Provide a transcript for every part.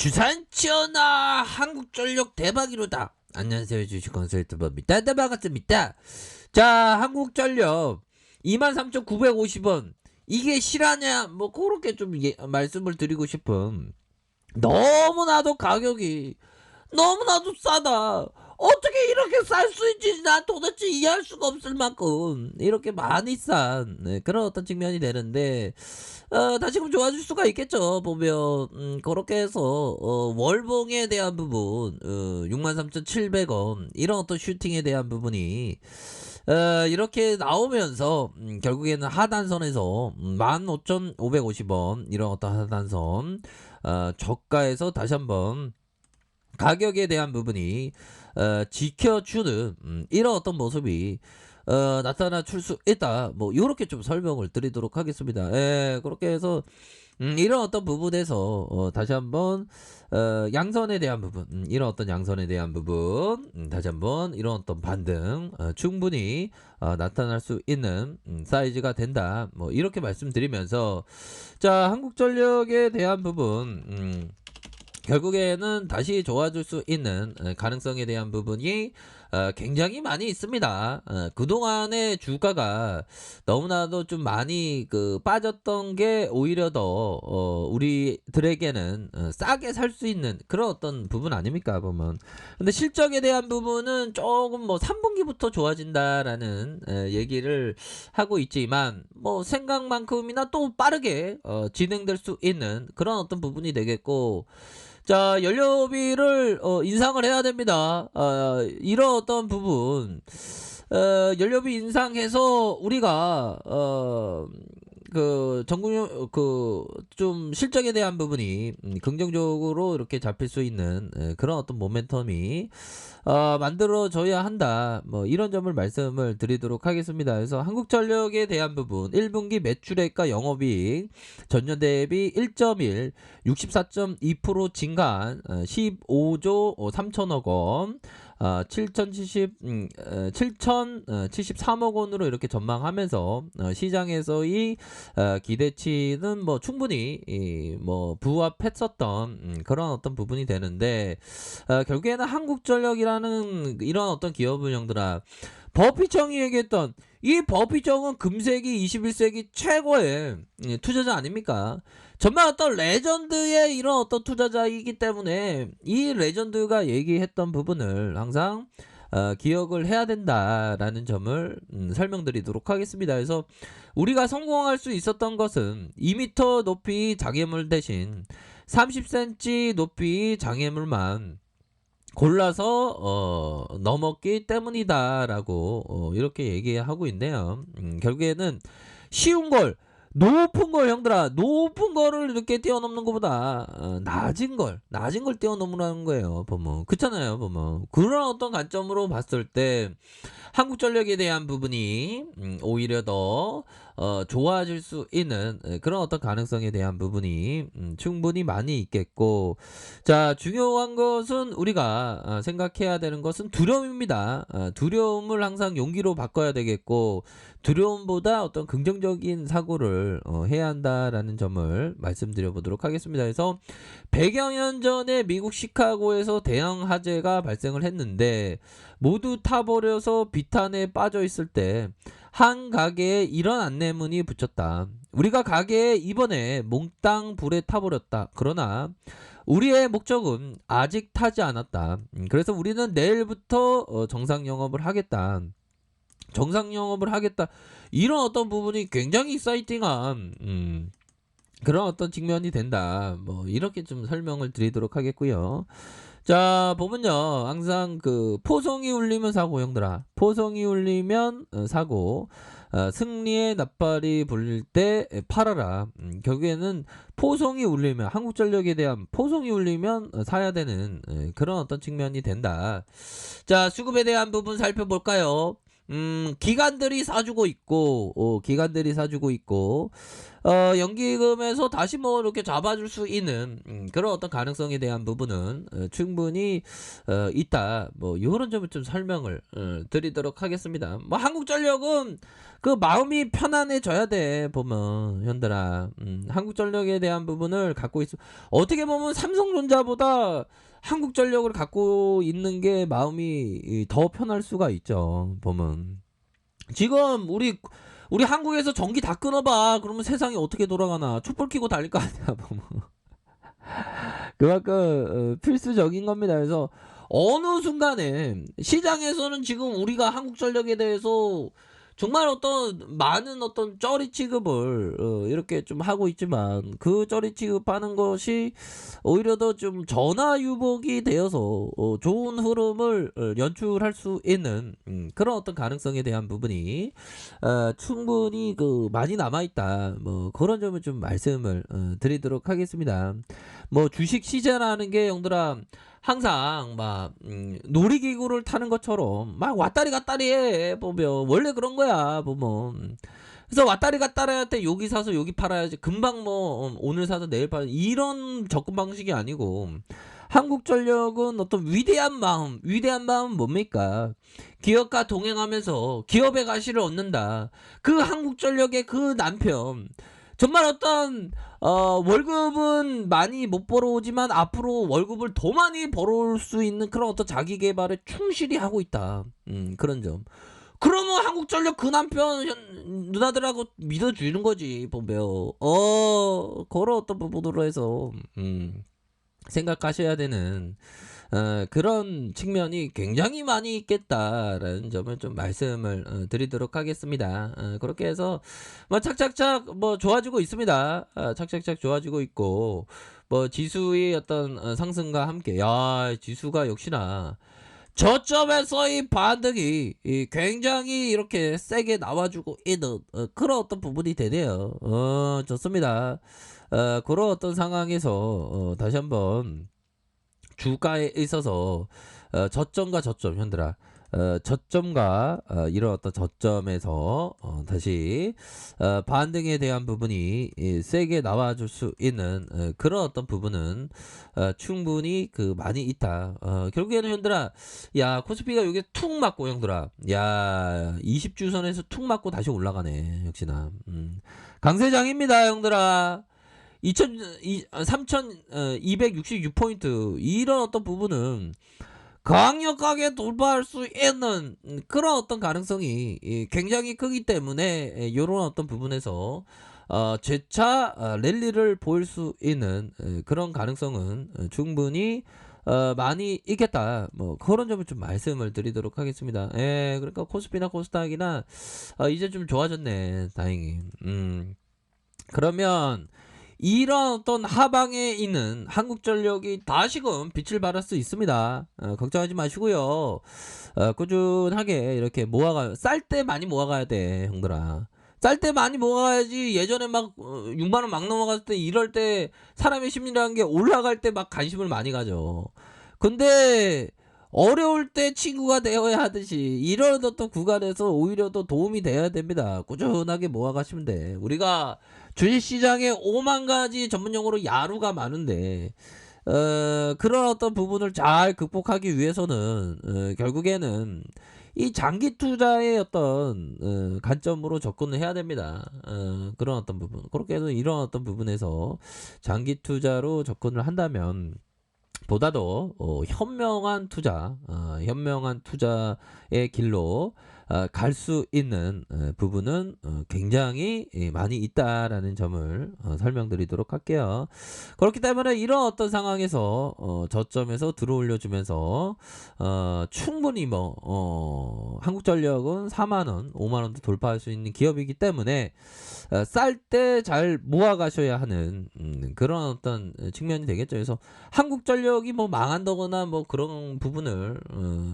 주산치어나 한국전력 대박이로다. 안녕하세요, 주식consultant입니다. 반갑습니다. 자, 한국전력 23,950원 이게 실화냐 뭐 그렇게 좀 말씀을 드리고 싶은, 너무나도 가격이 너무나도 싸다. 어떻게 이렇게 쌀 수 있지? 난 도대체 이해할 수가 없을 만큼 이렇게 많이 싼, 그런 어떤 측면이 되는데, 다시금 좋아질 수가 있겠죠. 보면 그렇게 해서 월봉에 대한 부분, 63,700원 이런 어떤 슈팅에 대한 부분이 이렇게 나오면서 결국에는 하단선에서 15,550원 이런 어떤 하단선, 저가에서 다시 한번 가격에 대한 부분이 지켜주는 이런 어떤 모습이 나타나 줄 수 있다. 뭐 요렇게 좀 설명을 드리도록 하겠습니다. 그렇게 해서 이런 어떤 부분에서 다시 한번 양선에 대한 부분, 이런 어떤 양선에 대한 부분, 다시 한번 이런 어떤 반등 충분히 나타날 수 있는 사이즈가 된다. 뭐 이렇게 말씀드리면서, 자, 한국전력에 대한 부분, 결국에는 다시 좋아질 수 있는 가능성에 대한 부분이 굉장히 많이 있습니다. 그동안의 주가가 너무나도 좀 많이 빠졌던 게 오히려 더 우리들에게는 싸게 살 수 있는 그런 어떤 부분 아닙니까 보면. 근데 실적에 대한 부분은 조금 뭐 3분기부터 좋아진다라는 얘기를 하고 있지만, 뭐 생각만큼이나 또 빠르게 진행될 수 있는 그런 어떤 부분이 되겠고, 자, 연료비를 인상을 해야 됩니다. 이런 어떤 부분, 연료비 인상해서 우리가 전국용 좀 실적에 대한 부분이 긍정적으로 이렇게 잡힐 수 있는 그런 어떤 모멘텀이 만들어져야 한다. 뭐 이런 점을 말씀을 드리도록 하겠습니다. 그래서 한국전력에 대한 부분, 1분기 매출액과 영업이익 전년 대비 1.1, 64.2% 증가한 15조 3천억 원, 7,073억 원으로 이렇게 전망하면서 시장에서의 기대치는 뭐 충분히 뭐 부합했었던 그런 어떤 부분이 되는데, 결국에는 한국전력이라는 이런 어떤 기업 운영들아, 버피청이 얘기했던 이 버피청은 금세기 21세기 최고의 투자자 아닙니까? 정말 어떤 레전드의 이런 어떤 투자자이기 때문에 이 레전드가 얘기했던 부분을 항상 기억을 해야 된다라는 점을 설명드리도록 하겠습니다. 그래서 우리가 성공할 수 있었던 것은 2m 높이 장애물 대신 30cm 높이 장애물만 골라서 넘었기 때문이다라고 이렇게 얘기하고 있네요. 결국에는 쉬운 걸, 높은 걸, 형들아, 높은 거를 이렇게 뛰어넘는 것보다 낮은 걸 뛰어넘으라는 거예요. 보면 그렇잖아요. 보면 그런 어떤 관점으로 봤을 때 한국전력에 대한 부분이 오히려 더 좋아질 수 있는 그런 어떤 가능성에 대한 부분이 충분히 많이 있겠고, 자, 중요한 것은 우리가 생각해야 되는 것은 두려움입니다. 두려움을 항상 용기로 바꿔야 되겠고, 두려움보다 어떤 긍정적인 사고를 해야 한다라는 점을 말씀드려 보도록 하겠습니다. 그래서 100여 년 전에 미국 시카고에서 대형 화재가 발생을 했는데 모두 타버려서 비탄에 빠져 있을 때 한 가게에 이런 안내문이 붙였다. 우리가 가게에 이번에 몽땅 불에 타버렸다. 그러나 우리의 목적은 아직 타지 않았다. 그래서 우리는 내일부터 정상 영업을 하겠다. 정상 영업을 하겠다. 이런 어떤 부분이 굉장히 사이팅한 그런 어떤 측면이 된다. 뭐 이렇게 좀 설명을 드리도록 하겠고요. 자, 보면요, 항상 포송이 울리면 사고, 형들아. 포송이 울리면 사고, 승리의 나팔이 불릴 때 팔아라. 결국에는 포송이 울리면, 한국전력에 대한 포송이 울리면 사야 되는 그런 어떤 측면이 된다. 자, 수급에 대한 부분 살펴볼까요? 기관들이 사주고 있고, 연기금에서 다시 뭐 이렇게 잡아줄 수 있는 그런 어떤 가능성에 대한 부분은 충분히 있다. 뭐 이런 점을 좀 설명을 드리도록 하겠습니다. 뭐 한국전력은 그 마음이 편안해져야 돼 보면 현들아. 한국전력에 대한 부분을 갖고 있어. 어떻게 보면 삼성전자보다 한국전력을 갖고 있는 게 마음이 더 편할 수가 있죠. 보면 지금 우리 한국에서 전기 다 끊어봐. 그러면 세상이 어떻게 돌아가나. 촛불 켜고 달릴 거 아니야. 보면 그만큼 필수적인 겁니다. 그래서 어느 순간에 시장에서는 지금 우리가 한국전력에 대해서 정말 어떤 많은 어떤 쩌리 취급을 이렇게 좀 하고 있지만 그 쩌리 취급하는 것이 오히려 더 좀 전화유복이 되어서 좋은 흐름을 연출할 수 있는 그런 어떤 가능성에 대한 부분이 충분히 그 많이 남아있다. 뭐 그런 점을 좀 말씀을 드리도록 하겠습니다. 뭐 주식 시세라는 게 영들아 항상 막 놀이기구를 타는 것처럼 막 왔다리 갔다리 해 보면 원래 그런 거야 보면. 그래서 왔다리 갔다리 할 때 여기 사서 여기 팔아야지 금방 뭐 오늘 사서 내일 팔아 이런 접근 방식이 아니고 한국전력은 어떤 위대한 마음 뭡니까? 기업과 동행하면서 기업의 가시를 얻는다. 그 한국전력의 그 남편 정말 어떤 월급은 많이 못 벌어오지만 앞으로 월급을 더 많이 벌어올 수 있는 그런 어떤 자기 개발에 충실히 하고 있다. 그런 점. 그러면 한국전력 그 남편 누나들하고 믿어주는 거지 보면. 그런 어떤 부분으로 해서 생각하셔야 되는 그런 측면이 굉장히 많이 있겠다라는 점을 좀 말씀을 드리도록 하겠습니다. 그렇게 해서 뭐 착착착 뭐 좋아지고 있습니다. 착착착 좋아지고 있고 뭐 지수의 어떤 상승과 함께 야 지수가 역시나 저점에서의 반등이 굉장히 이렇게 세게 나와주고 있는 그런 어떤 부분이 되네요. 좋습니다. 그런 어떤 상황에서 다시 한번 주가에 있어서 저점과 저점 현들아 저점과 이런 어떤 저점에서 다시 반등에 대한 부분이 세게 나와줄 수 있는 그런 어떤 부분은 충분히 그 많이 있다. 결국에는 현들아 야 코스피가 여기 툭 맞고 형들아 야 20주선에서 툭 맞고 다시 올라가네 역시나 강세장입니다 형들아. 3266포인트 이런 어떤 부분은 강력하게 돌파할 수 있는 그런 어떤 가능성이 굉장히 크기 때문에 이런 어떤 부분에서 재차 랠리를 보일 수 있는 그런 가능성은 충분히 많이 있겠다. 뭐 그런 점을 좀 말씀을 드리도록 하겠습니다. 그러니까 코스피나 코스닥이나 이제 좀 좋아졌네. 다행히. 그러면 이런 어떤 하방에 있는 한국전력이 다시금 빛을 발할 수 있습니다. 걱정하지 마시고요. 꾸준하게 이렇게 쌀 때 많이 모아가야 돼, 형들아. 쌀 때 많이 모아가야지. 예전에 막 6만 원 막 넘어갔을 때 이럴 때 사람의 심리라는 게 올라갈 때 막 관심을 많이 가져. 근데 어려울 때 친구가 되어야 하듯이 이런 어떤 구간에서 오히려 더 도움이 돼야 됩니다. 꾸준하게 모아가시면 돼. 우리가 주식시장에 5만 가지 전문용어로 야루가 많은데 그런 어떤 부분을 잘 극복하기 위해서는 결국에는 이 장기 투자의 어떤 관점으로 접근을 해야 됩니다. 그런 어떤 부분 그렇게 해서 이런 어떤 부분에서 장기 투자로 접근을 한다면 보다도 현명한 투자의 길로 갈 수 있는 부분은 굉장히 많이 있다라는 점을 설명드리도록 할게요. 그렇기 때문에 이런 어떤 상황에서 저점에서 들어올려주면서 충분히 뭐 한국전력은 4만원, 5만원도 돌파할 수 있는 기업이기 때문에 쌀 때 잘 모아가셔야 하는 그런 어떤 측면이 되겠죠. 그래서 한국전력이 뭐 망한다거나 뭐 그런 부분을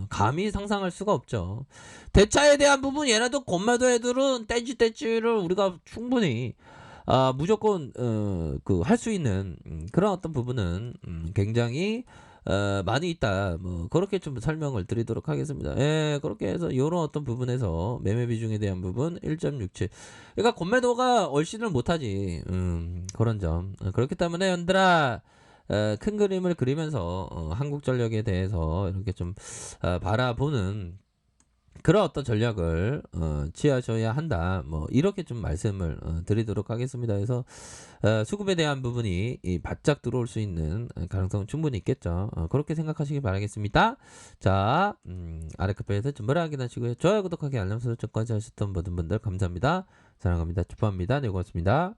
감히 상상할 수가 없죠. 대차에 대한 부분 얘네도 건매도 애들은 떼지를 우리가 충분히 무조건 그 할 수 있는 그런 어떤 부분은 굉장히 많이 있다. 뭐 그렇게 좀 설명을 드리도록 하겠습니다. 예, 그렇게 해서 요런 어떤 부분에서 매매 비중에 대한 부분 1.67. 그러니까 건매도가 얼씬을 못하지. 그런 점. 그렇기 때문에 연들아 큰 그림을 그리면서 한국전력에 대해서 이렇게 좀 바라보는 그런 어떤 전략을 취하셔야 한다. 뭐 이렇게 좀 말씀을 드리도록 하겠습니다. 그래서 수급에 대한 부분이 바짝 들어올 수 있는 가능성은 충분히 있겠죠. 그렇게 생각하시기 바라겠습니다. 자, 아래 카페에서 정보를 확인하시고요. 좋아요, 구독하기, 알람 설정까지 하셨던 모든 분들 감사합니다. 사랑합니다. 축복합니다. 네, 고맙습니다.